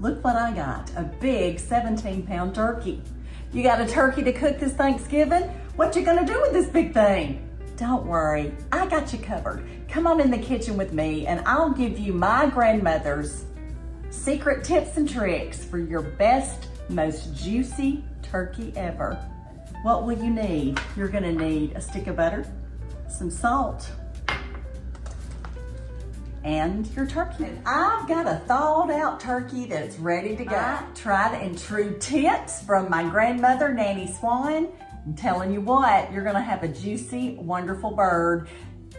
Look what I got, a big 17-pound turkey. You got a turkey to cook this Thanksgiving? What you gonna do with this big thing? Don't worry, I got you covered. Come on in the kitchen with me and I'll give you my grandmother's secret tips and tricks for your best, most juicy turkey ever. What will you need? You're gonna need a stick of butter, some salt, and your turkey. I've got a thawed out turkey that's ready to go. Tried and true tips from my grandmother, Nanny Swan. I'm telling you what, you're gonna have a juicy, wonderful bird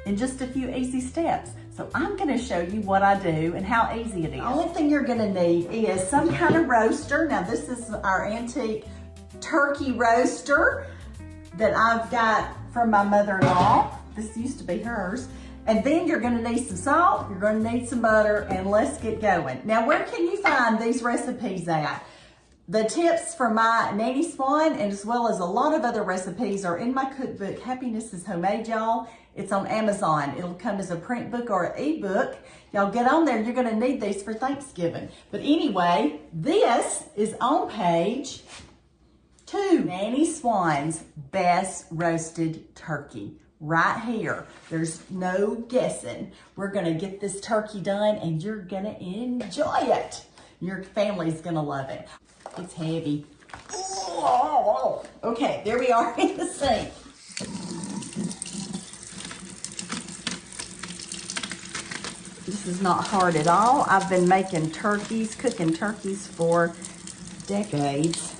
in just a few easy steps. So I'm gonna show you what I do and how easy it is. The only thing you're gonna need is some kind of roaster. Now this is our antique turkey roaster that I've got from my mother-in-law. This used to be hers. And then you're gonna need some salt, you're gonna need some butter, and let's get going. Now, where can you find these recipes at? The tips from my Nanny Swan, and as well as a lot of other recipes, are in my cookbook, Happiness is Homemade, y'all. It's on Amazon. It'll come as a print book or an ebook. Y'all get on there, you're gonna need these for Thanksgiving. But anyway, this is on page 2. Nanny Swan's Best Roasted Turkey. Right here. There's no guessing. We're gonna get this turkey done and you're gonna enjoy it. Your family's gonna love it. It's heavy. Okay, there we are in the sink. This is not hard at all. I've been making turkeys, cooking turkeys for decades.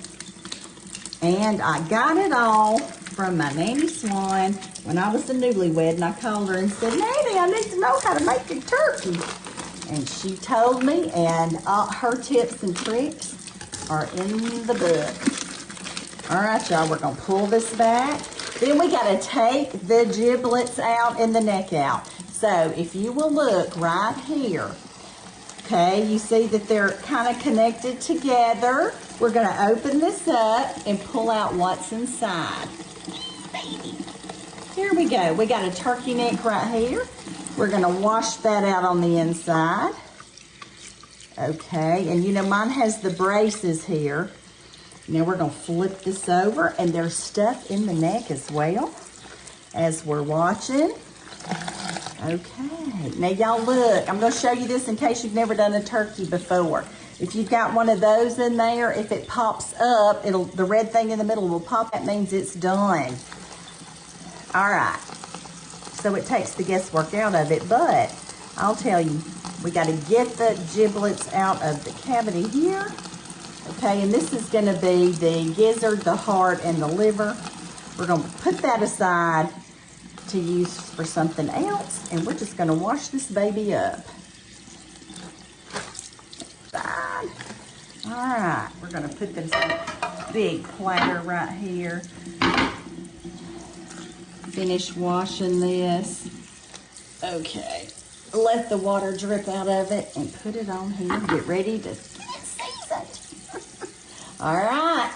And I got it all from my Nanny Swan when I was a newlywed, and I called her and said, Nanny, I need to know how to make a turkey. And she told me, and her tips and tricks are in the book. All right, y'all, we're gonna pull this back. Then we gotta take the giblets out and the neck out. So if you will look right here, okay, you see that they're kind of connected together. We're gonna open this up and pull out what's inside. Here we go. We got a turkey neck right here. We're gonna wash that out on the inside. Okay, and you know mine has the braces here. Now we're gonna flip this over, and there's stuff in the neck as well as we're watching. Okay, now y'all look, I'm gonna show you this in case you've never done a turkey before. If you've got one of those in there, if it pops up, the red thing in the middle will pop. That means it's done. All right, so it takes the guesswork out of it, but I'll tell you, we gotta get the giblets out of the cavity here. Okay, and this is gonna be the gizzard, the heart, and the liver. We're gonna put that aside to use for something else, and we're just gonna wash this baby up. Fine. All right, we're gonna put this big platter right here. Finish washing this. Okay, let the water drip out of it and put it on here. Get ready to get seasoned. All right,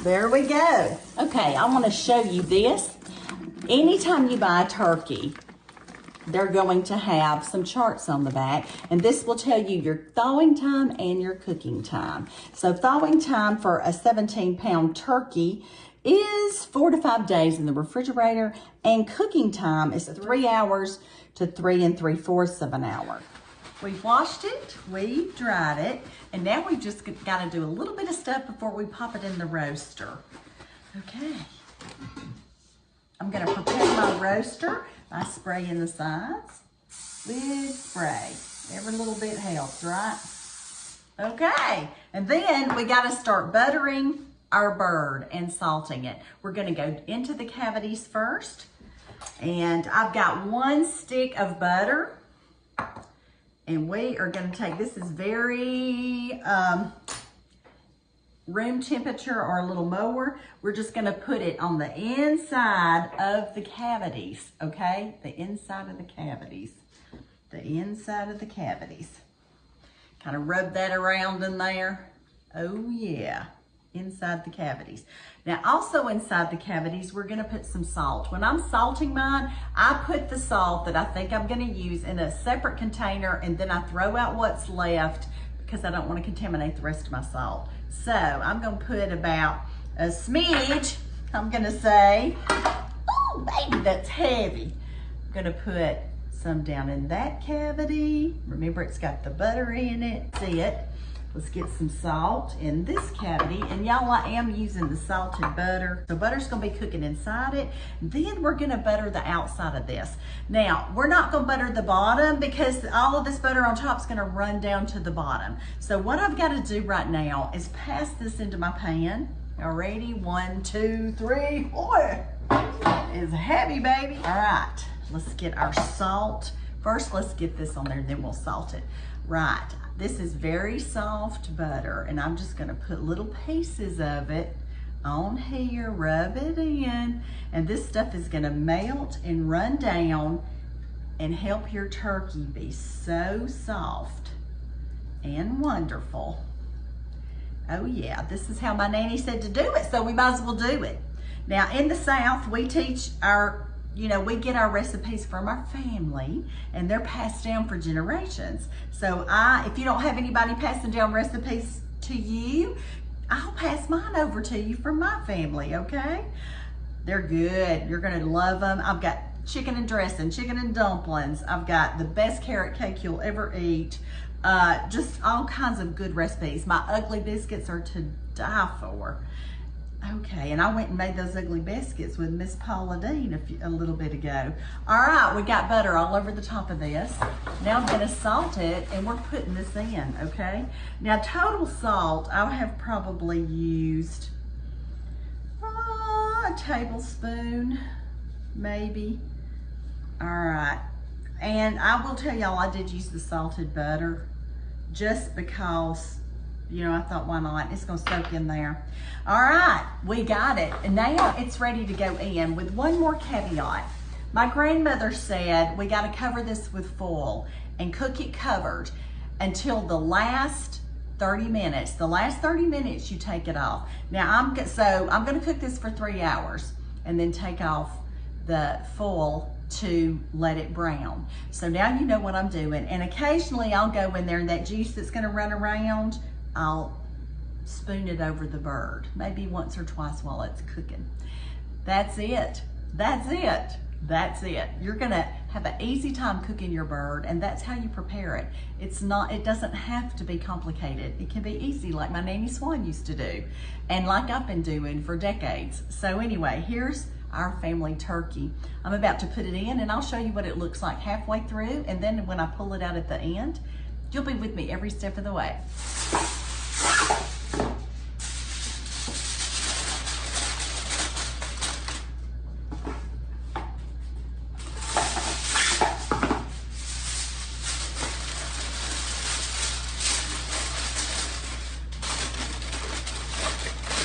there we go. Okay, I wanna show you this. Anytime you buy a turkey, they're going to have some charts on the back, and this will tell you your thawing time and your cooking time. So thawing time for a 17-pound turkey is 4 to 5 days in the refrigerator, and cooking time is 3 hours to 3 3/4 of an hour. We've washed it, we've dried it, and now we've just got to do a little bit of stuff before we pop it in the roaster. Okay. I'm gonna prepare my roaster by spraying the sides with spray. Every little bit helps, right? Okay, and then we gotta start buttering our bird and salting it. We're gonna go into the cavities first, and I've got 1 stick of butter, and we are gonna take, this is very room temperature or a little lower. We're just gonna put it on the inside of the cavities, okay? The inside of the cavities. The inside of the cavities. Kind of rub that around in there. Oh yeah, inside the cavities. Now also inside the cavities, we're gonna put some salt. When I'm salting mine, I put the salt that I think I'm gonna use in a separate container, and then I throw out what's left because I don't want to contaminate the rest of my salt. So I'm gonna put about a smidge, I'm gonna say. Oh, baby, that's heavy. I'm gonna put some down in that cavity. Remember, it's got the butter in it. See it? Let's get some salt in this cavity. And y'all, I am using the salted butter. So butter's gonna be cooking inside it. Then we're gonna butter the outside of this. Now, we're not gonna butter the bottom because all of this butter on top is gonna run down to the bottom. So what I've gotta do right now is pass this into my pan. Y'all ready? 1, 2, 3, 4. It's heavy, baby. All right, let's get our salt. First, let's get this on there, then we'll salt it. Right, this is very soft butter, and I'm just gonna put little pieces of it on here, rub it in, and this stuff is gonna melt and run down and help your turkey be so soft and wonderful. Oh yeah, this is how my nanny said to do it, so we might as well do it. Now in the South, we teach our, we get our recipes from our family, and they're passed down for generations. So if you don't have anybody passing down recipes to you, I'll pass mine over to you from my family, okay? They're good, you're gonna love them. I've got chicken and dressing, chicken and dumplings. I've got the best carrot cake you'll ever eat. Just all kinds of good recipes. My ugly biscuits are to die for. Okay, and I went and made those ugly biscuits with Miss Paula Dean a little bit ago. All right, we got butter all over the top of this. Now I'm gonna salt it, and we're putting this in, okay? Now total salt, I have probably used a tablespoon, maybe. All right, and I will tell y'all I did use the salted butter just because, I thought, why not? It's gonna soak in there. All right, we got it. And now it's ready to go in with one more caveat. My grandmother said we gotta cover this with foil and cook it covered until the last 30 minutes. The last 30 minutes you take it off. Now I'm gonna cook this for 3 hours and then take off the foil to let it brown. So now you know what I'm doing. And occasionally I'll go in there and that juice that's gonna run around, I'll spoon it over the bird, maybe once or twice while it's cooking. That's it. That's it. That's it. You're gonna have an easy time cooking your bird, and that's how you prepare it. It doesn't have to be complicated. It can be easy, like my Nanny Swan used to do, and like I've been doing for decades. So anyway, here's our family turkey. I'm about to put it in, and I'll show you what it looks like halfway through, and then when I pull it out at the end, you'll be with me every step of the way.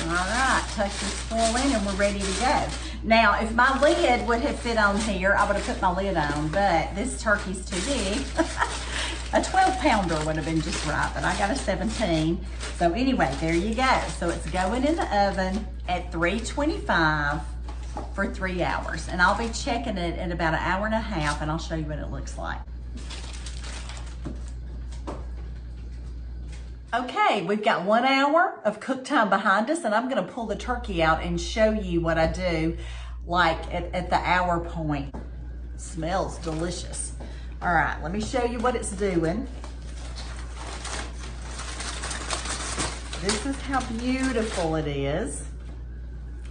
All right, tuck this foil in and we're ready to go. Now, if my lid would have fit on here, I would have put my lid on, but this turkey's too big. A 12-pounder would have been just right, but I got a 17. So anyway, there you go. So it's going in the oven at 325 for 3 hours. And I'll be checking it in about 1.5 hours, and I'll show you what it looks like. Okay, we've got 1 hour of cook time behind us, and I'm gonna pull the turkey out and show you what I do like at the hour point. It smells delicious. All right, let me show you what it's doing. This is how beautiful it is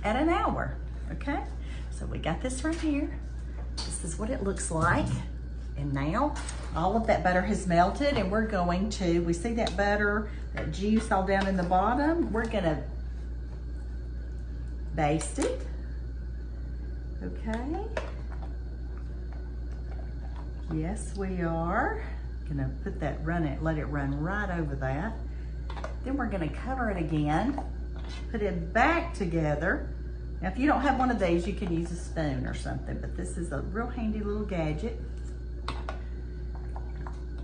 at 1 hour, okay? So we got this right here. This is what it looks like. And now all of that butter has melted, and we're going to, we see that butter, that juice all down in the bottom. We're gonna baste it, okay? Yes, we are. Gonna put that, let it run right over that. Then we're gonna cover it again, put it back together. Now, if you don't have one of these, you can use a spoon or something, but this is a real handy little gadget.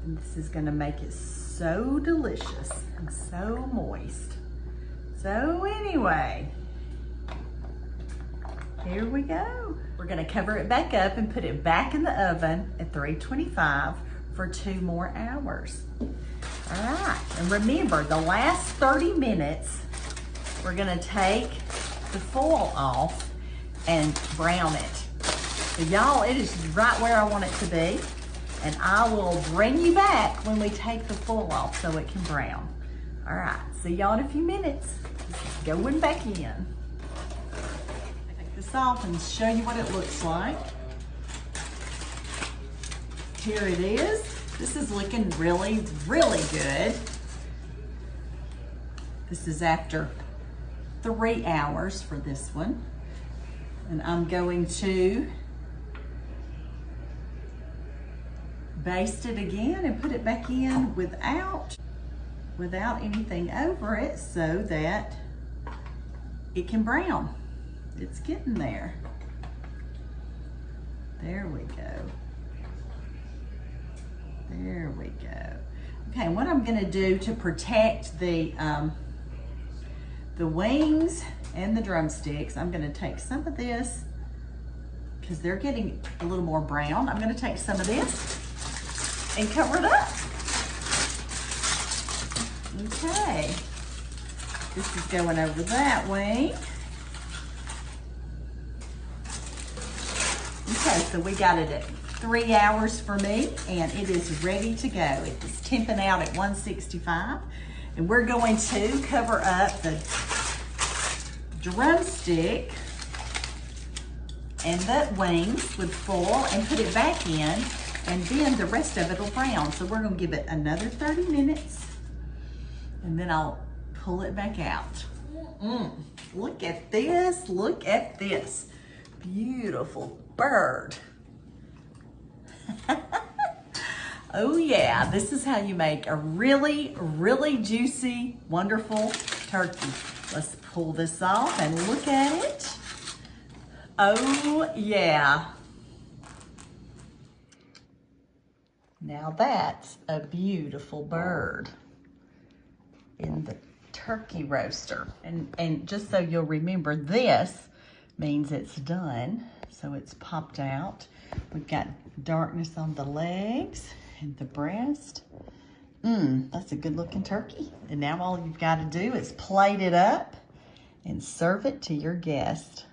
And this is gonna make it so delicious and so moist. So anyway, here we go. We're gonna cover it back up and put it back in the oven at 325 for 2 more hours. All right. right, and remember, the last 30 minutes, we're gonna take the foil off and brown it. So y'all, it is right where I want it to be. And I will bring you back when we take the foil off so it can brown. All right, see y'all in a few minutes. Going back in. Take this off and show you what it looks like. Here it is. This is looking really, really good. This is after 3 hours for this one. And I'm going to baste it again and put it back in without anything over it so that it can brown. It's getting there. There we go. There we go. Okay, what I'm gonna do to protect the wings and the drumsticks, I'm gonna take some of this, because they're getting a little more brown. I'm gonna take some of this and cover it up. Okay, this is going over that wing. Okay, so we got it at 3 hours for me, and it is ready to go. It's temping out at 165, and we're going to cover up the drumstick and the wings with foil and put it back in, and then the rest of it will brown. So we're gonna give it another 30 minutes, and then I'll pull it back out. Look at this, look at this. Beautiful bird. Oh yeah, this is how you make a really, really juicy, wonderful turkey. Let's pull this off and look at it. Oh yeah. Now that's a beautiful bird in the turkey roaster. And just so you'll remember, this means it's done. So it's popped out. We've got darkness on the legs and the breast. That's a good looking turkey. And now all you've got to do is plate it up and serve it to your guest.